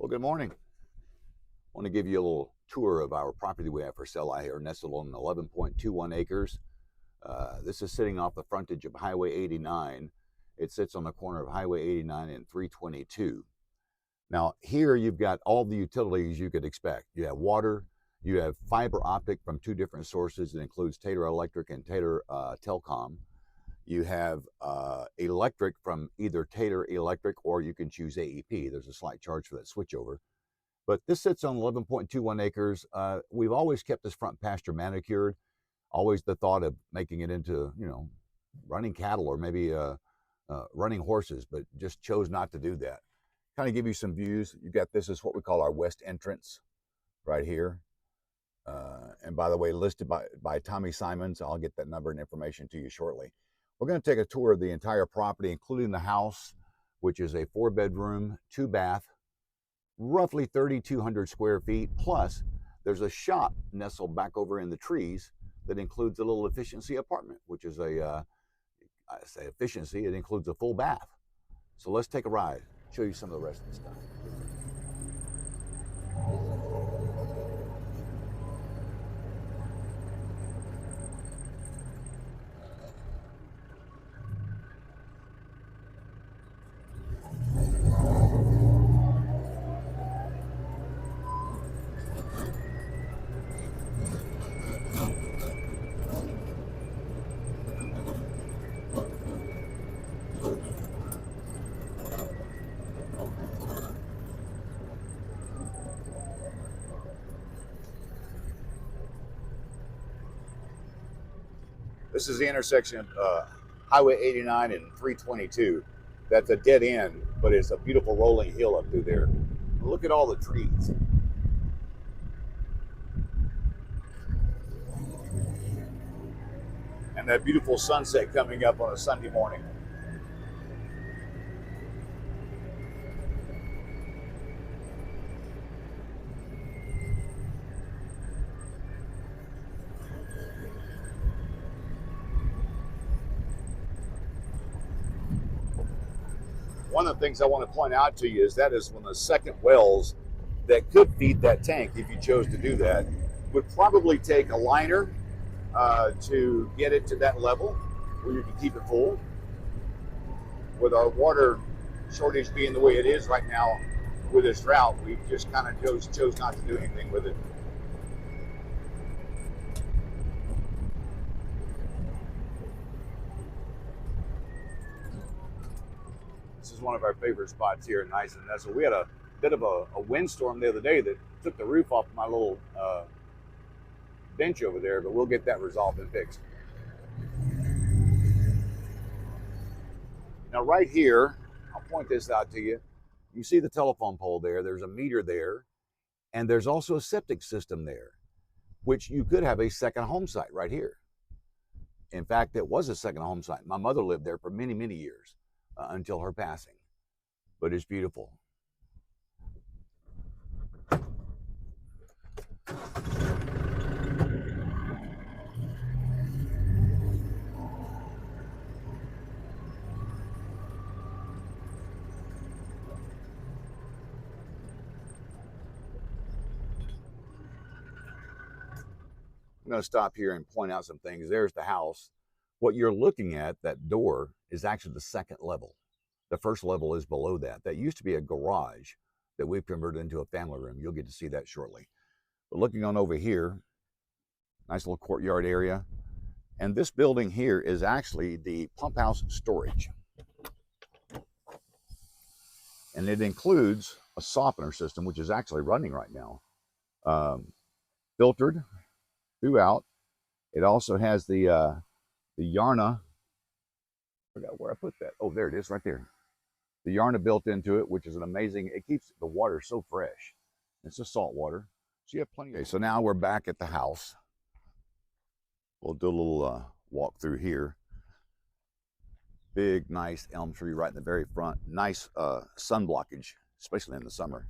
Well, good morning. I want to give you a little tour of our property we have for sale out here, nestled on 11.21 acres. This is sitting off the frontage of Highway 89. It sits on the corner of Highway 89 and 322. Now, here you've got all the utilities you could expect. You have water, you have fiber optic from two different sources. It includes Taylor Electric and Taylor Telecom. You have electric from either Taylor Electric or you can choose AEP. There's a slight charge for that switchover. But this sits on 11.21 acres. We've always kept this front pasture manicured. Always the thought of making it into, running cattle or maybe running horses, but just chose not to do that. Kind of give you some views. You got this is what we call our west entrance right here. And by the way, listed by Tommy Simons. I'll get that number and information to you shortly. We're going to take a tour of the entire property, including the house, which is a 4-bedroom, 2-bath, roughly 3,200 square feet. Plus, there's a shop nestled back over in the trees that includes a little efficiency apartment, which is I say efficiency, it includes a full bath. So let's take a ride, show you some of the rest of the stuff. This is the intersection of Highway 89 and 322. That's a dead end, but it's a beautiful rolling hill up through there. Look at all the trees. And that beautiful sunset coming up on a Sunday morning. One of the things I want to point out to you is that is one of the second wells that could feed that tank if you chose to do that. Would probably take a liner to get it to that level where you can keep it full. With our water shortage being the way it is right now with this drought, we just kind of chose not to do anything with it. This is one of our favorite spots here in Nice and Nestle. We had a bit of a windstorm the other day that took the roof off my little bench over there, but we'll get that resolved and fixed. Now right here, I'll point this out to you. You see the telephone pole there, there's a meter there, and there's also a septic system there, which you could have a second home site right here. In fact, it was a second home site. My mother lived there for many, many years until her passing, but it's beautiful. I'm going to stop here and point out some things. There's the house. What you're looking at, that door, is actually the second level. The first level is below that. That used to be a garage that we've converted into a family room. You'll get to see that shortly. But looking on over here, nice little courtyard area. And this building here is actually the pump house storage. And it includes a softener system, which is actually running right now. Filtered throughout. It also has the Yarna. I forgot where I put that. Oh, there it is, right there. The Yarna built into it, which is an amazing. It keeps the water so fresh. It's just salt water, so you have plenty. Okay, so now we're back at the house. We'll do a little walk through here. Big, nice elm tree right in the very front. Nice sun blockage, especially in the summer.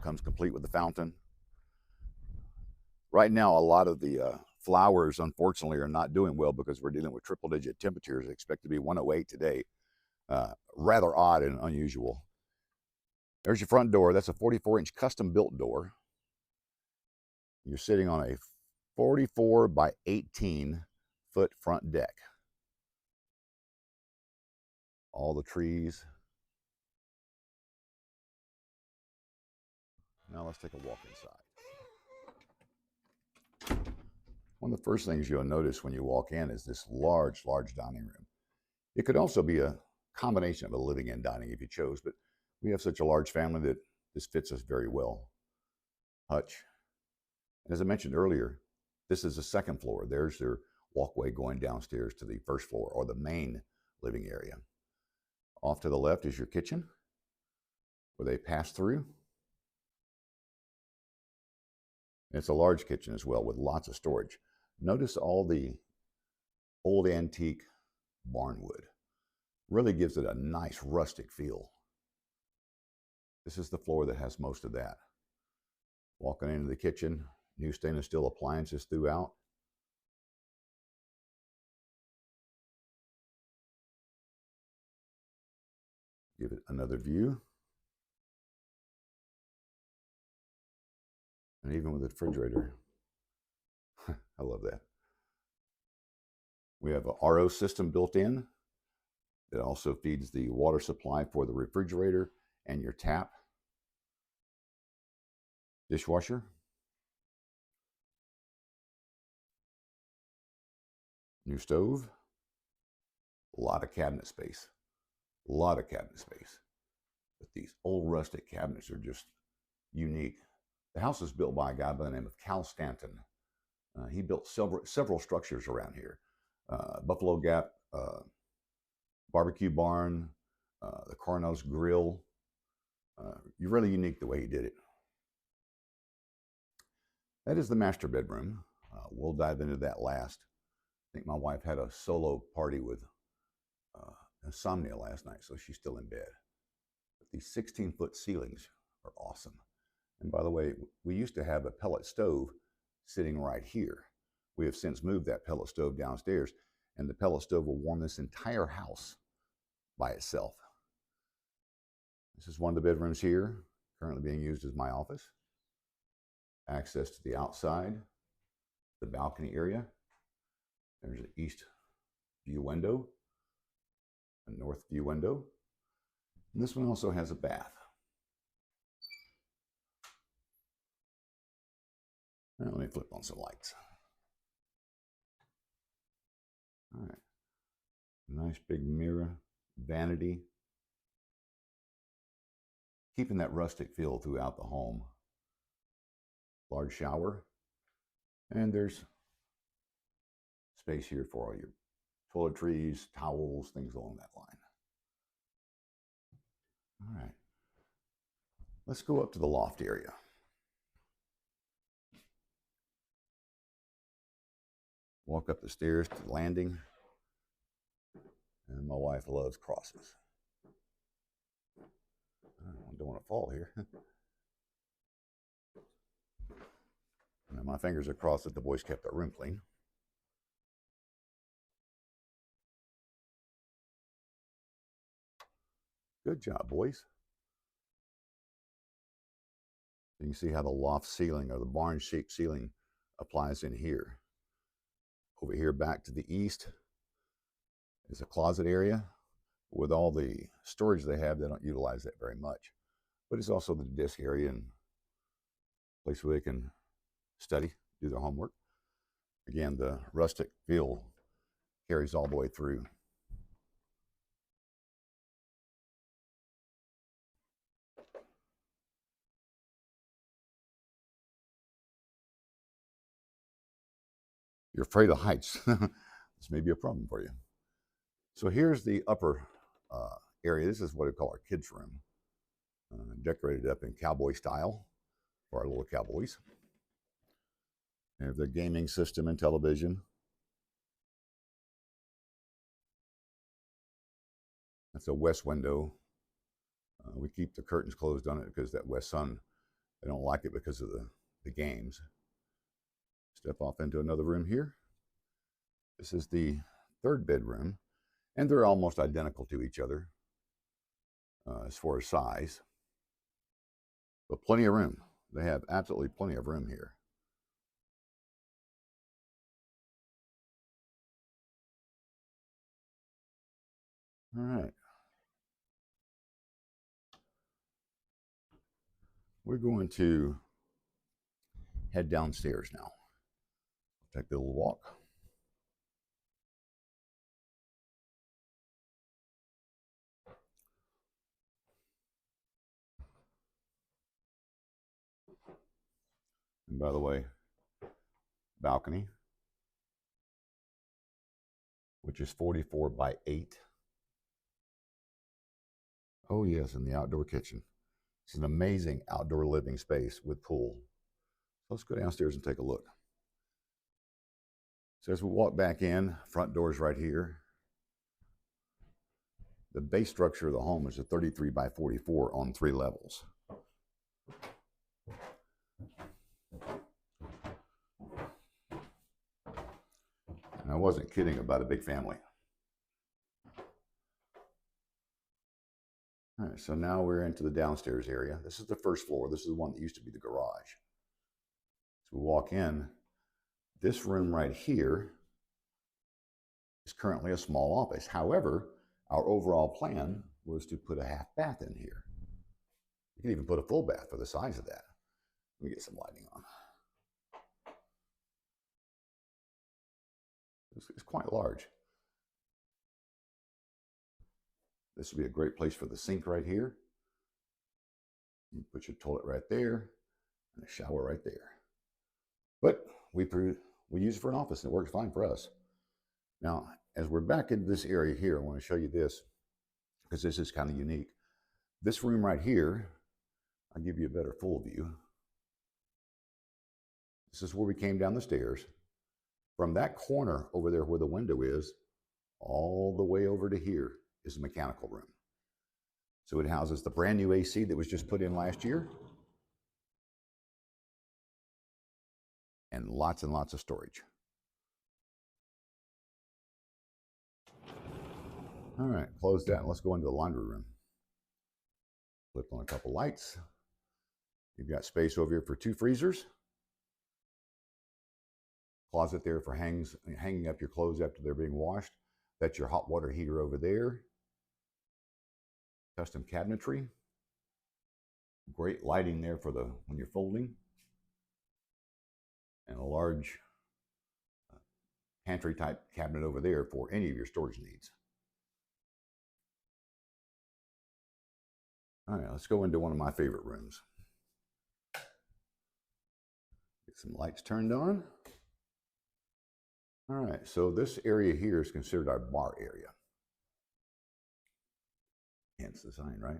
Comes complete with the fountain. Right now, a lot of the flowers, unfortunately, are not doing well because we're dealing with triple-digit temperatures. Expect to be 108 today. Rather odd and unusual. There's your front door. That's a 44-inch custom-built door. You're sitting on a 44 by 18-foot front deck. All the trees. Now let's take a walk inside. One of the first things you'll notice when you walk in is this large dining room. It could also be a combination of a living and dining if you chose, but we have such a large family that this fits us very well. Hutch. And as I mentioned earlier, this is the second floor. There's their walkway going downstairs to the first floor, or the main living area. Off to the left is your kitchen, where they pass through. It's a large kitchen as well, with lots of storage. Notice all the old antique barn wood. Really gives it a nice rustic feel. This is the floor that has most of that. Walking into the kitchen, new stainless steel appliances throughout. Give it another view. And even with the refrigerator, I love that. We have a RO system built in that also feeds the water supply for the refrigerator and your tap. Dishwasher. New stove. A lot of cabinet space. A lot of cabinet space. But these old rustic cabinets are just unique. The house was built by a guy by the name of Cal Stanton. He built several structures around here. Buffalo Gap barbecue barn, the Cornell's Grill. You're really unique the way he did it. That is the master bedroom. We'll dive into that last. I think my wife had a solo party with insomnia last night, so she's still in bed. But these 16-foot ceilings are awesome. And by the way, we used to have a pellet stove sitting right here. We have since moved that pellet stove downstairs, and the pellet stove will warm this entire house by itself. This is one of the bedrooms here, currently being used as my office. Access to the outside, the balcony area. There's an east view window, a north view window. And this one also has a bath. Now let me flip on some lights. All right. Nice big mirror, vanity. Keeping that rustic feel throughout the home. Large shower. And there's space here for all your toiletries, towels, things along that line. All right. Let's go up to the loft area. Walk up the stairs to the landing. And my wife loves crosses. I don't want to fall here. Now my fingers are crossed that the boys kept their room clean. Good job, boys. You can see how the loft ceiling, or the barn-shaped ceiling, applies in here. Over here back to the east is a closet area. With all the storage they have, they don't utilize that very much. But it's also the desk area and place where they can study, do their homework. Again, the rustic feel carries all the way through. You're afraid of heights. This may be a problem for you. So here's the upper area. This is what we call our kids' room. Decorated up in cowboy style for our little cowboys. They have their gaming system and television. That's a west window. We keep the curtains closed on it because that west sun, they don't like it because of the games. Step off into another room here. This is the third bedroom, and they're almost identical to each other as far as size. But plenty of room. They have absolutely plenty of room here. All right. We're going to head downstairs now. Take the little walk. And by the way, balcony, which is 44 by 8. Oh, yes, and the outdoor kitchen. It's an amazing outdoor living space with pool. Let's go downstairs and take a look. So as we walk back in, front door's right here. The base structure of the home is a 33 by 44 on 3 levels. And I wasn't kidding about a big family. All right, so now we're into the downstairs area. This is the first floor. This is the one that used to be the garage. So we walk in. This room right here is currently a small office. However, our overall plan was to put a half bath in here. You can even put a full bath for the size of that. Let me get some lighting on. It's quite large. This would be a great place for the sink right here. You put your toilet right there and a shower right there. But we use it for an office and it works fine for us. Now, as we're back in this area here, I want to show you this because this is kind of unique. This room right here, I'll give you a better full view. This is where we came down the stairs. From that corner over there where the window is, all the way over to here is the mechanical room. So it houses the brand new AC that was just put in last year and lots of storage. All right, close that and let's go into the laundry room. Flip on a couple lights. You've got space over here for 2 freezers. Closet there for hanging up your clothes after they're being washed. That's your hot water heater over there. Custom cabinetry. Great lighting there for when you're folding. And a large pantry type cabinet over there for any of your storage needs. All right, let's go into one of my favorite rooms. Get some lights turned on. All right, so this area here is considered our bar area. Hence the sign, right?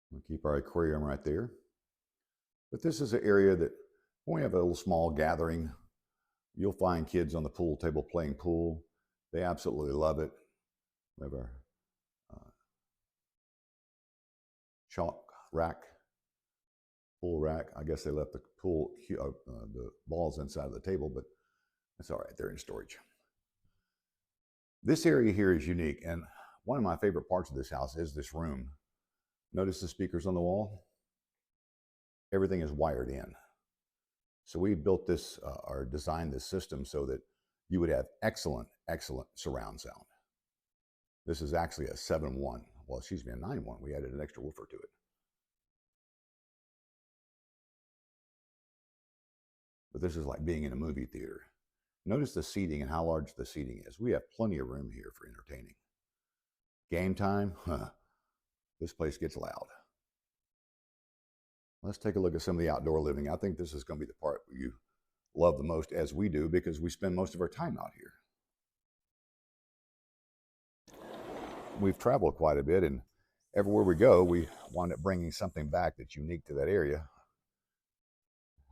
We'll keep our aquarium right there. But this is an area that when we have a little small gathering, you'll find kids on the pool table playing pool. They absolutely love it. We have our chalk rack, pool rack. I guess they left the the balls inside of the table, but that's all right. They're in storage. This area here is unique, and one of my favorite parts of this house is this room. Notice the speakers on the wall? Everything is wired in. So we built this or designed this system so that you would have excellent surround sound. This is actually a 7.1. Well, excuse me, a 9.1. We added an extra woofer to it. But this is like being in a movie theater. Notice the seating and how large the seating is. We have plenty of room here for entertaining. Game time, this place gets loud. Let's take a look at some of the outdoor living. I think this is going to be the part you love the most, as we do, because we spend most of our time out here. We've traveled quite a bit, and everywhere we go, we wind up bringing something back that's unique to that area.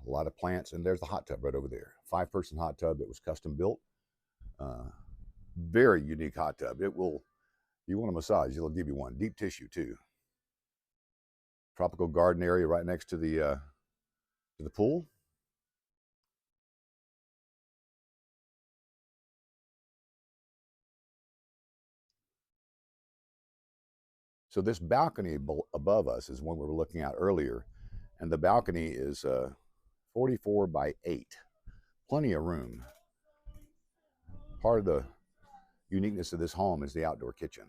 A lot of plants, and there's the hot tub right over there. 5-person hot tub that was custom built. Very unique hot tub. It will, you want a massage, it'll give you one. Deep tissue too. Tropical garden area right next to the pool. So this balcony above us is one we were looking at earlier, and the balcony is 44 by 8. Plenty of room. Part of the uniqueness of this home is the outdoor kitchen.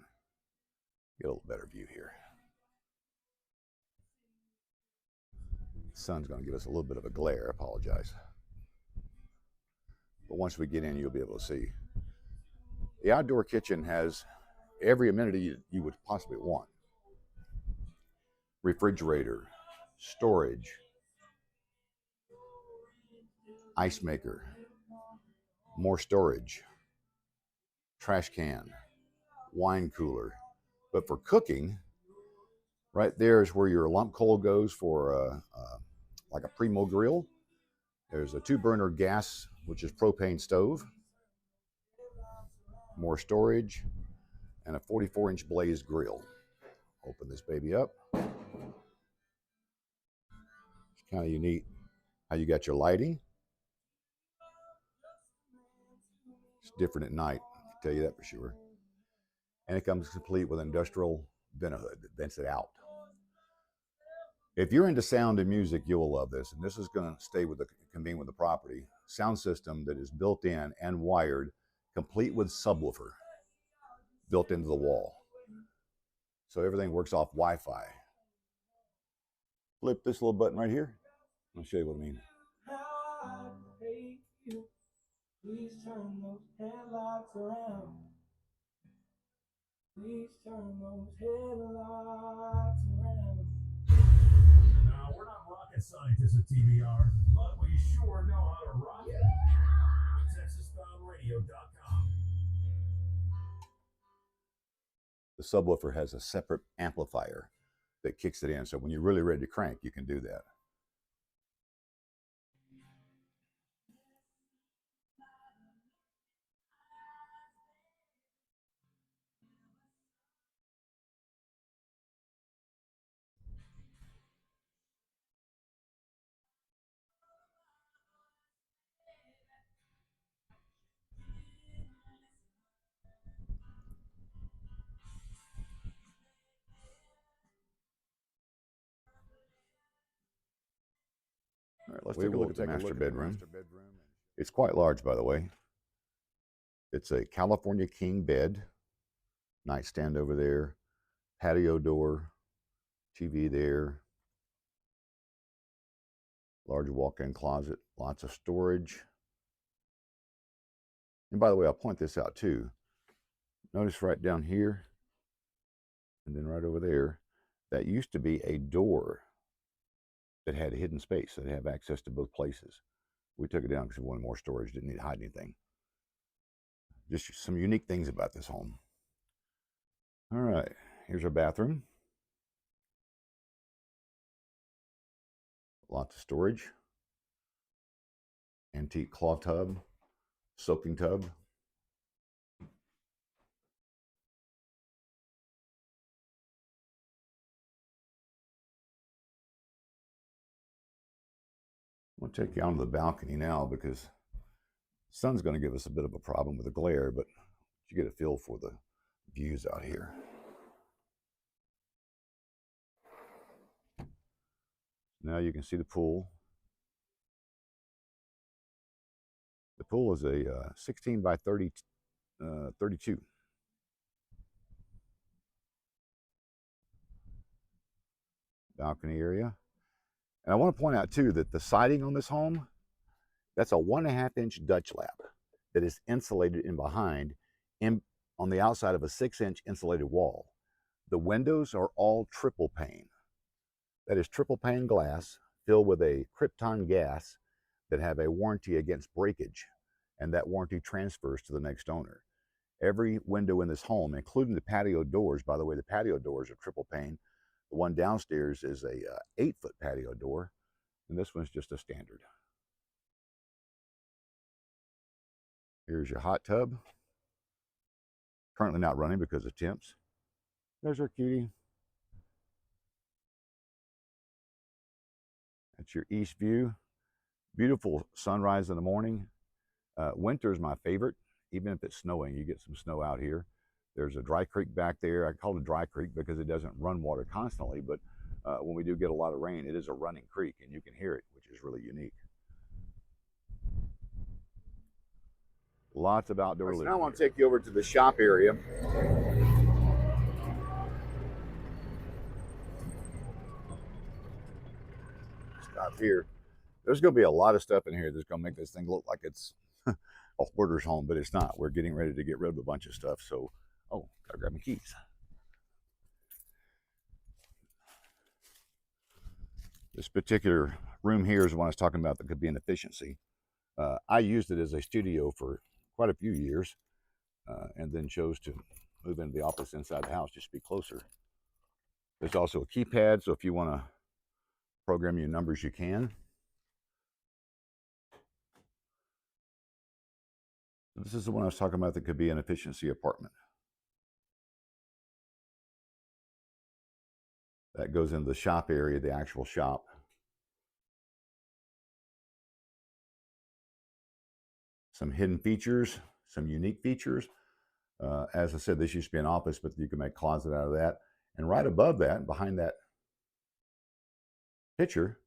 Get a little better view here. The sun's going to give us a little bit of a glare. I apologize. But once we get in, you'll be able to see. The outdoor kitchen has every amenity you would possibly want. Refrigerator, storage, ice maker, more storage, trash can, wine cooler. But for cooking, right there is where your lump coal goes for like a Primo grill. There's a 2-burner gas, which is propane stove, more storage, and a 44-inch blaze grill. Open this baby up. It's kind of unique how you got your lighting. It's different at night, I can tell you that for sure. And it comes complete with industrial vent hood that vents it out. If you're into sound and music, you will love this. And this is going to stay with the convene with the property. Sound system that is built in and wired, complete with subwoofer built into the wall. So everything works off Wi-Fi. Flip this little button right here. I'll show you what I mean. Please turn those headlights around. Please turn those headlights around. No, we're not rocket scientists at TBR, but we sure know how to rock it. TexasBoundRadio.com. The subwoofer has a separate amplifier that kicks it in. So when you're really ready to crank, you can do that. All right, let's take a look at the master bedroom. It's quite large, by the way. It's a California king bed, nightstand over there, patio door, TV there, large walk-in closet, lots of storage. And by the way, I'll point this out too. Notice right down here, and then right over there, that used to be a door that had hidden space, that have access to both places. We took it down because we wanted more storage, didn't need to hide anything. Just some unique things about this home. All right, here's our bathroom. Lots of storage. Antique cloth tub, soaking tub. I'm going to take you onto the balcony now because the sun's going to give us a bit of a problem with the glare, but you get a feel for the views out here. Now you can see the pool. The pool is a 16 by 32. Balcony area. And I want to point out too that the siding on this home, that's a 1.5-inch Dutch lap that is insulated in behind on the outside of a 6-inch insulated wall. The windows are all triple pane. That is triple pane glass filled with a krypton gas that have a warranty against breakage, and that warranty transfers to the next owner. Every window in this home, including the patio doors, by the way, the patio doors are triple pane. The one downstairs is a 8-foot patio door, and this one's just a standard. Here's your hot tub. Currently not running because of temps. There's our cutie. That's your east view. Beautiful sunrise in the morning. Winter is my favorite. Even if it's snowing, you get some snow out here. There's a dry creek back there. I call it a dry creek because it doesn't run water constantly, but when we do get a lot of rain, it is a running creek, and you can hear it, which is really unique. Lots of outdoor living. Now I want to take you over to the shop area. Stop here. There's going to be a lot of stuff in here that's going to make this thing look like it's a hoarder's home, but it's not. We're getting ready to get rid of a bunch of stuff. So, oh, gotta grab my keys. This particular room here is the one I was talking about that could be an efficiency. I used it as a studio for quite a few years, and then chose to move into the office inside the house just to be closer. There's also a keypad, so if you want to program your numbers, you can. This is the one I was talking about that could be an efficiency apartment. That goes into the shop area, the actual shop. Some hidden features, some unique features. As I said, this used to be an office, but you can make a closet out of that. And right above that, behind that picture,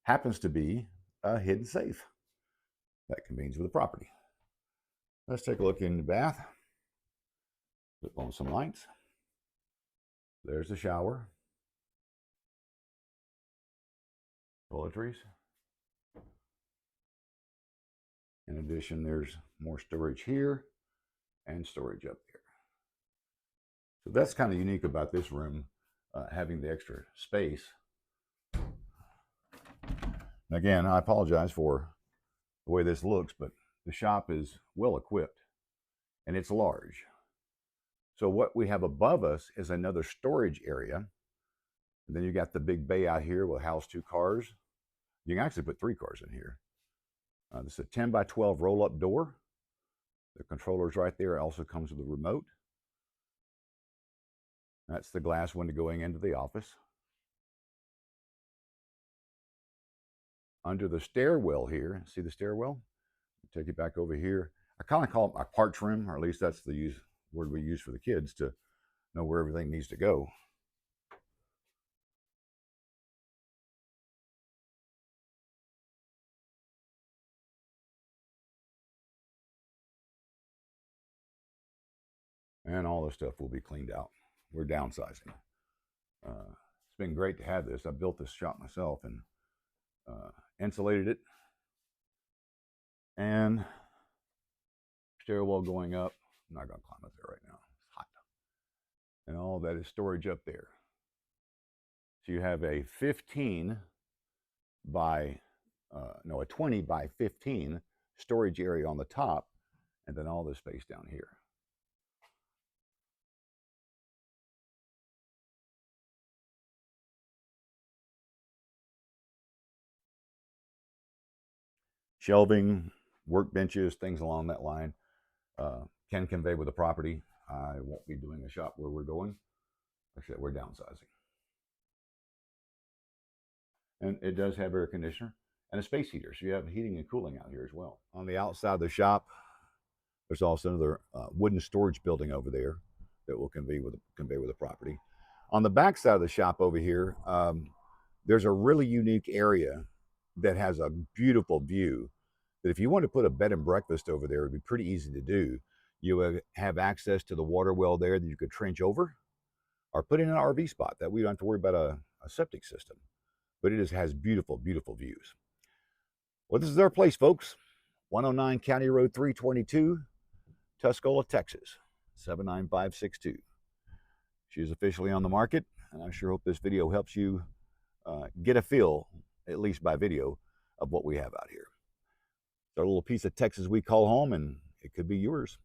happens to be a hidden safe that convenes with the property. Let's take a look in the bath. Flip on some lights. There's the shower. Toiletries. In addition, there's more storage here and storage up there. So that's kind of unique about this room, having the extra space. And again, I apologize for the way this looks, but the shop is well equipped and it's large. So what we have above us is another storage area. And then you got the big bay out here will house 2 cars. You can actually put 3 cars in here. This is a 10 by 12 roll-up door. The controller's right there. It also comes with a remote. That's the glass window going into the office. Under the stairwell here, see the stairwell? Take it back over here. I kind of call it my parts room, or at least that's the word we use for the kids to know where everything needs to go. And all this stuff will be cleaned out. We're downsizing. It's been great to have this. I built this shop myself and insulated it. And stairwell going up. I'm not going to climb up there right now. It's hot. And all that is storage up there. So you have a 15 by, a 20 by 15 storage area on the top, and then all this space down here. Shelving, workbenches, things along that line can convey with the property. I won't be doing a shop where we're going. Like I said, we're downsizing. And it does have air conditioner and a space heater, so you have heating and cooling out here as well. On the outside of the shop, there's also another wooden storage building over there that will convey with the property. On the back side of the shop over here, there's a really unique area that has a beautiful view that if you want to put a bed and breakfast over there, it would be pretty easy to do. You would have access to the water well there that you could trench over or put in an RV spot that we don't have to worry about a septic system. But it has beautiful, beautiful views. Well, this is our place, folks. 109 County Road 322, Tuscola, Texas, 79562. She's officially on the market, and I sure hope this video helps you get a feel, at least by video, of what we have out here. It's our little piece of Texas we call home, and it could be yours.